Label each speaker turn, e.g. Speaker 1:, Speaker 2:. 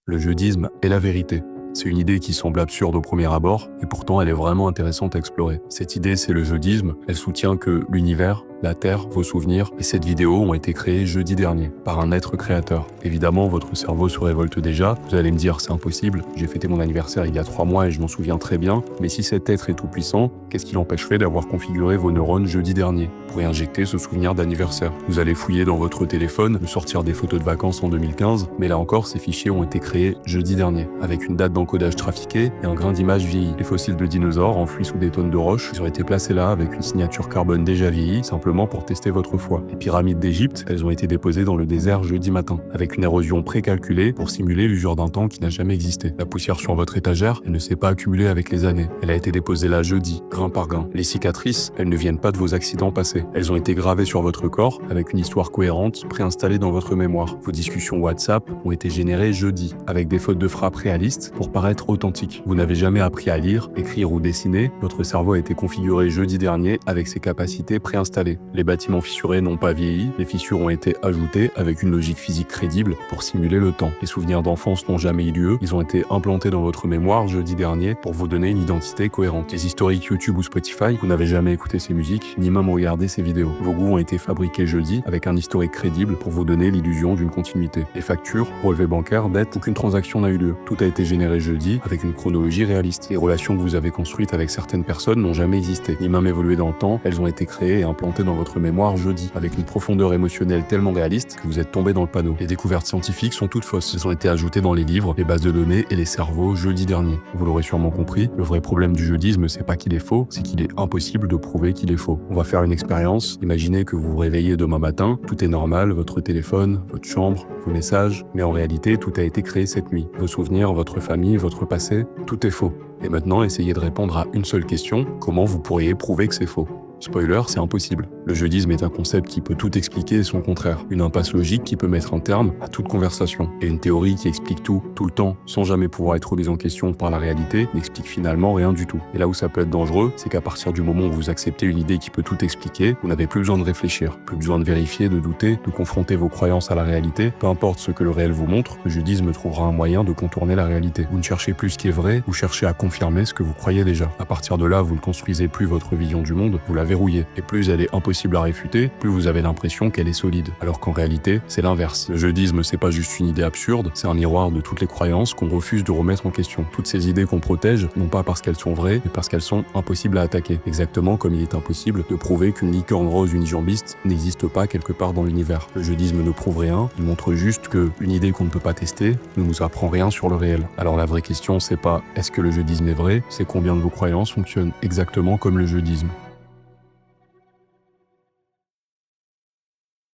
Speaker 1: Le jeudisme est la vérité. C'est une idée qui semble absurde au premier abord, et pourtant elle est vraiment intéressante à explorer. Cette idée, c'est le jeudisme. Elle soutient que l'univers, la Terre, vos souvenirs et cette vidéo ont été créés jeudi dernier, par un être créateur. Évidemment, votre cerveau se révolte déjà. Vous allez me dire, c'est impossible, j'ai fêté mon anniversaire il y a 3 mois et je m'en souviens très bien. Mais si cet être est tout puissant, qu'est-ce qui l'empêcherait d'avoir configuré vos neurones jeudi dernier pour y injecter ce souvenir d'anniversaire? Vous allez fouiller dans votre téléphone, me sortir des photos de vacances en 2015, mais là encore, ces fichiers ont été créés jeudi dernier, avec une date d'encodage trafiquée et un grain d'image vieilli. Les fossiles de dinosaures enfouis sous des tonnes de roches, ils ont été placés là avec une signature carbone déjà vieillie, simplement pour tester votre foi. Les pyramides d'Égypte, elles ont été déposées dans le désert jeudi matin, avec une érosion précalculée pour simuler l'usure d'un temps qui n'a jamais existé. La poussière sur votre étagère, elle ne s'est pas accumulée avec les années. Elle a été déposée là jeudi, grain par grain. Les cicatrices, elles ne viennent pas de vos accidents passés. Elles ont été gravées sur votre corps avec une histoire cohérente, préinstallée dans votre mémoire. Vos discussions WhatsApp ont été générées jeudi, avec des fautes de frappe réalistes pour paraître authentiques. Vous n'avez jamais appris à lire, écrire ou dessiner. Votre cerveau a été configuré jeudi dernier avec ses capacités préinstallées. Les bâtiments fissurés n'ont pas vieilli, les fissures ont été ajoutées avec une logique physique crédible pour simuler le temps. Les souvenirs d'enfance n'ont jamais eu lieu, ils ont été implantés dans votre mémoire jeudi dernier pour vous donner une identité cohérente. Les historiques YouTube ou Spotify, vous n'avez jamais écouté ces musiques, ni même regardé ces vidéos. Vos goûts ont été fabriqués jeudi avec un historique crédible pour vous donner l'illusion d'une continuité. Les factures, relevés bancaires, dettes, aucune transaction n'a eu lieu. Tout a été généré jeudi avec une chronologie réaliste. Les relations que vous avez construites avec certaines personnes n'ont jamais existé, ni même évolué dans le temps, elles ont été créées et implantées dans votre mémoire jeudi, avec une profondeur émotionnelle tellement réaliste que vous êtes tombé dans le panneau. Les découvertes scientifiques sont toutes fausses. Elles ont été ajoutées dans les livres, les bases de données et les cerveaux jeudi dernier. Vous l'aurez sûrement compris, le vrai problème du jeudisme, c'est pas qu'il est faux, c'est qu'il est impossible de prouver qu'il est faux. On va faire une expérience. Imaginez que vous vous réveillez demain matin, tout est normal, votre téléphone, votre chambre, vos messages, mais en réalité, tout a été créé cette nuit. Vos souvenirs, votre famille, votre passé, tout est faux. Et maintenant, essayez de répondre à une seule question, comment vous pourriez prouver que c'est faux? Spoiler, c'est impossible. Le jeudisme est un concept qui peut tout expliquer et son contraire. Une impasse logique qui peut mettre un terme à toute conversation. Et une théorie qui explique tout, tout le temps, sans jamais pouvoir être remise en question par la réalité, n'explique finalement rien du tout. Et là où ça peut être dangereux, c'est qu'à partir du moment où vous acceptez une idée qui peut tout expliquer, vous n'avez plus besoin de réfléchir, plus besoin de vérifier, de douter, de confronter vos croyances à la réalité. Peu importe ce que le réel vous montre, le jeudisme trouvera un moyen de contourner la réalité. Vous ne cherchez plus ce qui est vrai, vous cherchez à confirmer ce que vous croyez déjà. À partir de là, vous ne construisez plus votre vision du monde, vous la verrouillez. Et plus elle est impossible à réfuter, plus vous avez l'impression qu'elle est solide. Alors qu'en réalité, c'est l'inverse. Le jeudisme, c'est pas juste une idée absurde, c'est un miroir de toutes les croyances qu'on refuse de remettre en question. Toutes ces idées qu'on protège, non pas parce qu'elles sont vraies, mais parce qu'elles sont impossibles à attaquer. Exactement comme il est impossible de prouver qu'une licorne rose unijambiste n'existe pas quelque part dans l'univers. Le jeudisme ne prouve rien, il montre juste que une idée qu'on ne peut pas tester ne nous apprend rien sur le réel. Alors la vraie question, c'est pas est-ce que le jeudisme est vrai, c'est combien de vos croyances fonctionnent exactement comme le jeudisme.